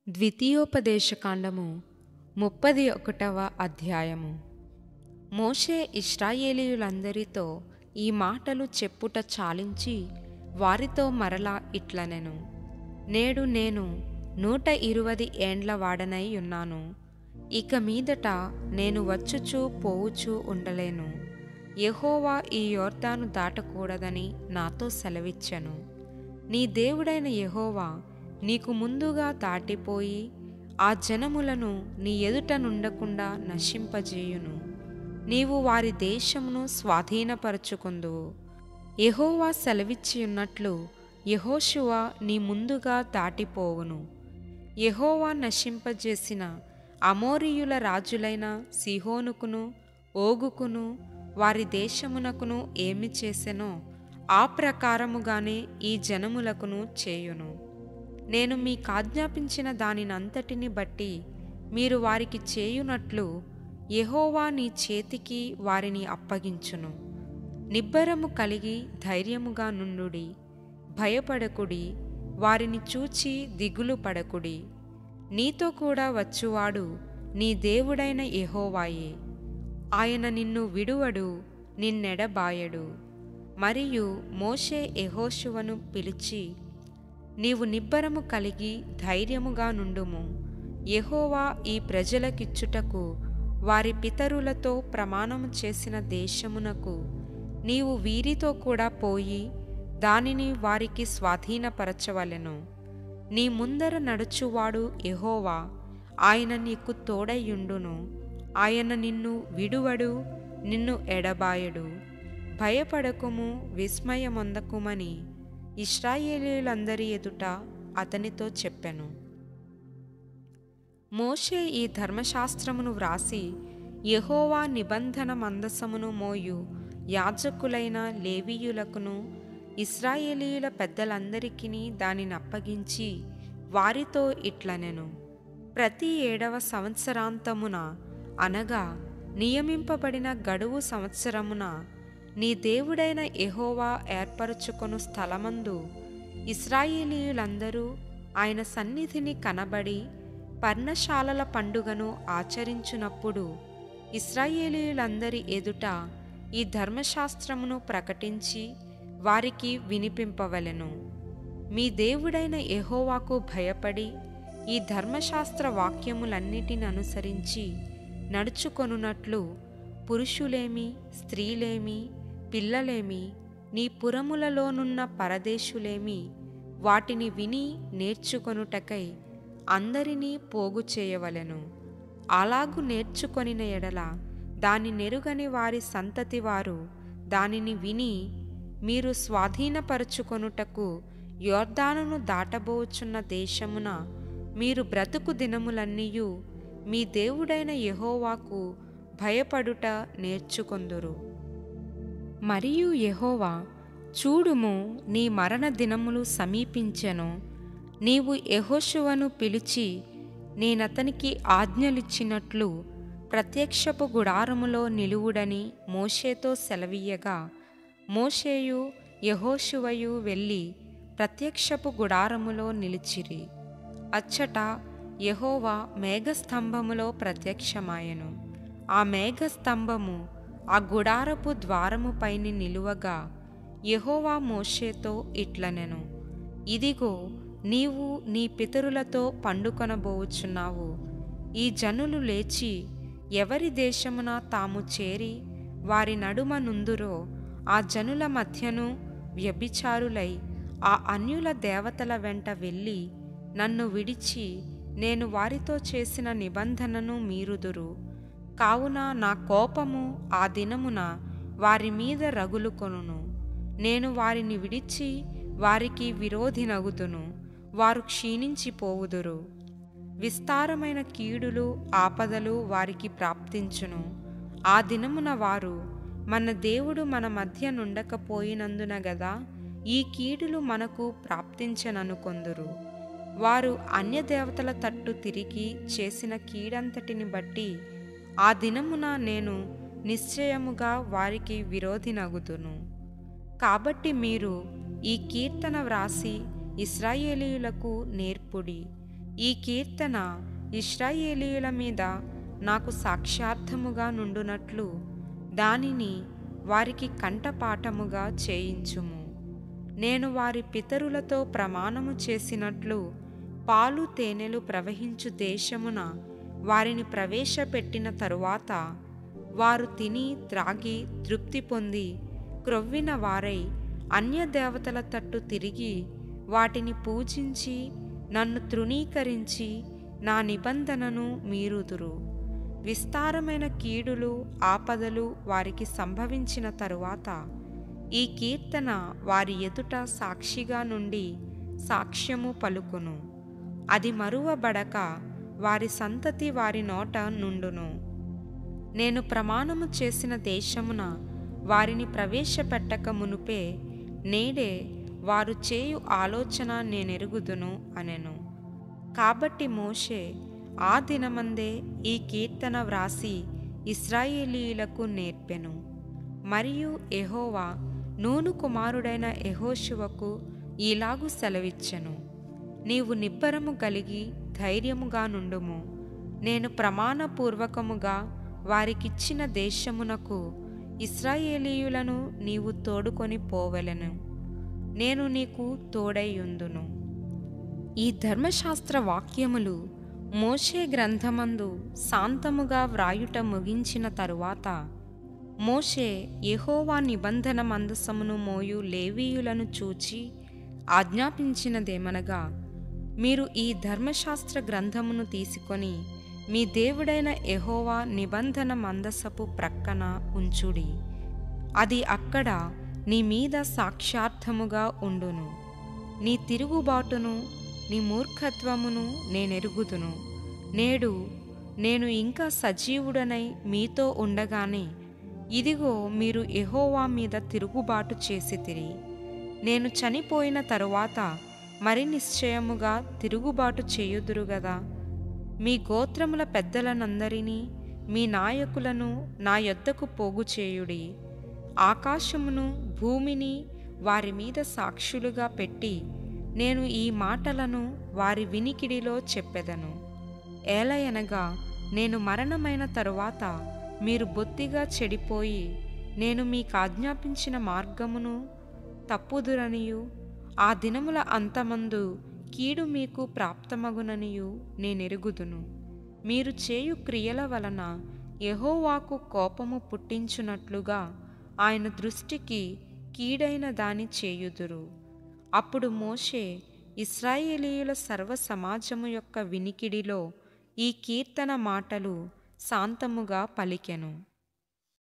ద్వితీయోపదేశకాండము 31వ అధ్యాయము. మోషే ఇశ్రాయేలీయులందరితో ఈ మాటలు చెప్పుట చాలించి వారితో మరలా ఇట్లనెను. నేడు నేను 120 ఏండ్ల వాడనై ఉన్నాను. ఇక మీదట నేను వచ్చుచూ పోవుచూ ఉండలేను. యెహోవా ఈ యొర్దాను దాటకూడదని నాతో సెలవిచ్చెను. నీ దేవుడైన యెహోవా నీకు ముందుగా దాటిపోయి ఆ జనములను నీ ఎదుట నుండకుండా నశింపజేయును. నీవు వారి దేశమును స్వాధీనపరచుకొందువు. యెహోవా సెలవిచ్చియున్నట్లు యెహోషువ నీ ముందుగా దాటిపోవును. యెహోవా నశింపజేసిన అమోరీయుల రాజులైన సీహోనుకును ఓగుకును వారి దేశమునకును ఏమి చేసెనో ఆ ప్రకారముగానే ఈ జనములకును చేయును. నేను మీకాజ్ఞాపించిన దానినంతటిని బట్టి మీరు వారికి చేయునట్లు యెహోవా నీ చేతికి వారిని అప్పగించును. నిబ్బరము కలిగి ధైర్యముగా నుండుడి. భయపడకుడి, వారిని చూచి దిగులు పడకుడి. నీతో కూడా వచ్చువాడు నీ దేవుడైన యెహోవాయే. ఆయన నిన్ను విడువడు, నిన్నెడబాయడు. మరియు మోషే యెహోషువను పిలిచి, నీవు నిబ్బరము కలిగి ధైర్యముగా నుండుము. యెహోవా ఈ ప్రజలకిచ్చుటకు వారి పితరులతో ప్రమాణము చేసిన దేశమునకు నీవు వీరితో కూడా పోయి దానిని వారికి స్వాధీనపరచవలెను. నీ ముందర నడుచువాడు యెహోవా, ఆయన నీకు తోడైయుండును. ఆయన నిన్ను విడువడు, నిన్ను ఎడబాయడు. భయపడకుము, విస్మయమొందకుమని ఇశ్రాయేలీయులందరి ఎదుట అతనితో చెప్పెను. మోషే ఈ ధర్మశాస్త్రమును వ్రాసి యెహోవా నిబంధన మందసమును మోయు యాజకులైన లేవీయులకును ఇశ్రాయేలీయుల పెద్దలందరికీ దానినప్పగించి వారితో ఇట్లనెను. ప్రతి 7వ సంవత్సరాంతమున అనగా నియమింపబడిన గడువు సంవత్సరమున నీ దేవుడైన యెహోవా ఏర్పరచుకొను స్థలమందు ఇశ్రాయేలీయులందరూ ఆయన సన్నిధిని కనబడి పర్ణశాలల పండుగను ఆచరించునప్పుడు ఇశ్రాయేలీయులందరి ఎదుట ఈ ధర్మశాస్త్రమును ప్రకటించి వారికి వినిపింపవలెను. మీ దేవుడైన యెహోవాకు భయపడి ఈ ధర్మశాస్త్ర వాక్యములన్నిటిని అనుసరించి నడుచుకొనున్నట్లు పురుషులేమి, స్త్రీలేమి, పిల్లలేమి, నీ పురములలోనున్న పరదేశులేమి వాటిని విని నేర్చుకొనుటకై అందరినీ పోగు చేయవలెను. అలాగు నేర్చుకొనిన ఎడల దాని నెరుగని వారి సంతతి వారు దానిని విని మీరు స్వాధీనపరచుకొనుటకు యొర్దానును దాటబోచున్న దేశమున మీరు బ్రతుకు దినములన్నీయు మీ దేవుడైన యెహోవాకు భయపడుట నేర్చుకొందురు. మరియు యెహోవా, చూడుము, నీ మరణ దినములు సమీపించెను. నీవు యెహోషువను పిలిచి నేనతనికి ఆజ్ఞలిచ్చినట్లు ప్రత్యక్షపు గుడారములో నిలువుడని మోషేతో సెలవీయగా మోషేయు యెహోషువయు వెళ్ళి ప్రత్యక్షపు గుడారములో నిలిచిరి. అచ్చట యెహోవా మేఘస్తంభములో ప్రత్యక్షమాయెను. ఆ మేఘస్తంభము ఆ గుడారపు ద్వారము పైని నిలువగా యెహోవా మోషేతో ఇట్లనెను. ఇదిగో, నీవు నీ పితరులతో పండుకొనబోచున్నావు. ఈ జనులు లేచి ఎవరి దేశమున తాము చేరి వారి నడుమ నుందురో ఆ జనుల మధ్యను వ్యభిచారులై ఆ అన్యుల దేవతల వెంట వెళ్ళి నన్ను విడిచి నేను వారితో చేసిన నిబంధనను మీరుదురు. కావున నా కోపము ఆ దినమున వారి మీద రగులుకొనును. నేను వారిని విడిచి వారికి విరోధినగుదును. వారు క్షీణించిపోవుదురు. విస్తారమైన కీడులు, ఆపదలు వారికి ప్రాప్తించును. ఆ దినమున వారు, మన దేవుడు మన మధ్య నుండకపోయినందున గదా ఈ కీడులు మనకు ప్రాప్తించననుకొందురు. వారు అన్యదేవతల తట్టు తిరిగి చేసిన కీడంతటిని బట్టి ఆ దినమున నేను నిశ్చయముగా వారికి విరోధినగుదును. కాబట్టి మీరు ఈ కీర్తన వ్రాసి ఇశ్రాయేలీయులకు నేర్పుడి. ఈ కీర్తన ఇశ్రాయేలీయుల మీద నాకు సాక్ష్యార్థముగా నుండునట్లు దానిని వారికి కంఠపాఠముగా చేయించుము. నేను వారి పితరులతో ప్రమాణము చేసినట్లు పాలు తేనెలు ప్రవహించు దేశమున వారిని ప్రవేశపెట్టిన తరువాత వారు తిని త్రాగి తృప్తి పొంది క్రొవ్విన వారై అన్యదేవతల తట్టు తిరిగి వాటిని పూజించి నన్ను తృణీకరించి నా నిబంధనను మీరుదురు. విస్తారమైన కీడులు ఆపదలు వారికి సంభవించిన తరువాత ఈ కీర్తన వారి ఎదుట సాక్షిగా నుండి సాక్ష్యము పలుకును. అది మరువబడక వారి సంతతి వారి నోట నుండును. నేను ప్రమాణము చేసిన దేశమున వారిని ప్రవేశపెట్టక మునుపే నేడే వారు చేయు ఆలోచన నేనెరుగుదును అనెను. కాబట్టి మోషే ఆ దినమందే ఈ కీర్తన వ్రాసి ఇశ్రాయేలీయులకు నేర్పెను. మరియు యెహోవా నూను కుమారుడైన యెహోషువకు ఈలాగు సెలవిచ్చెను: నీవు నిబ్బరము కలిగి ధైర్యముగా నుండుము. నేను ప్రమాణపూర్వకముగా వారికిచ్చిన దేశమునకు ఇశ్రాయేలీయులను నీవు తోడుకొని పోవలెను. నేను నీకు తోడైయుందును. ఈ ధర్మశాస్త్ర వాక్యములు మోషే గ్రంథమందు శాంతముగా వ్రాయుట ముగించిన తరువాత మోషే యెహోవా నిబంధన మందసమును మోయు లేవీయులను చూచి ఆజ్ఞాపించినదేమనగా, మీరు ఈ ధర్మశాస్త్ర గ్రంథమును తీసుకొని మీ దేవుడైన యెహోవా నిబంధన మందసపు ప్రక్కన ఉంచుడి. అది అక్కడ నీ మీద సాక్ష్యార్థముగా ఉండును. నీ తిరుగుబాటును నీ మూర్ఖత్వమును నేనెరుగుదును. నేడు నేను ఇంకా సజీవుడనై మీతో ఉండగానే ఇదిగో మీరు యెహోవా మీద తిరుగుబాటు చేసితిరి. నేను చనిపోయిన తరువాత మరి నిశ్చయముగా తిరుగుబాటు చేయుదురు గదా. మీ గోత్రముల పెద్దలనందరినీ మీ నాయకులను నా యొద్దకు పోగు చేయుడి. ఆకాశమును భూమిని వారి మీద సాక్షులుగా పెట్టి నేను ఈ మాటలను వారి వినికిడిలో చెప్పెదను. ఏలయనగా నేను మరణమైన తరువాత మీరు బొత్తిగా చెడిపోయి నేను మీకు ఆజ్ఞాపించిన మార్గమును తప్పుదురనియు ఆ దినముల అంతమందు కీడు మీకు ప్రాప్తమగుననియు నేనెరుగుదును. మీరు చేయు క్రియల వలన యెహోవాకు కోపము పుట్టించునట్లుగా ఆయన దృష్టికి కీడైన దాని చేయుదురు. అప్పుడు మోషే ఇశ్రాయేలీయుల సర్వ సమాజము యొక్క వినికిడిలో ఈ కీర్తన మాటలు శాంతముగా పలికెను.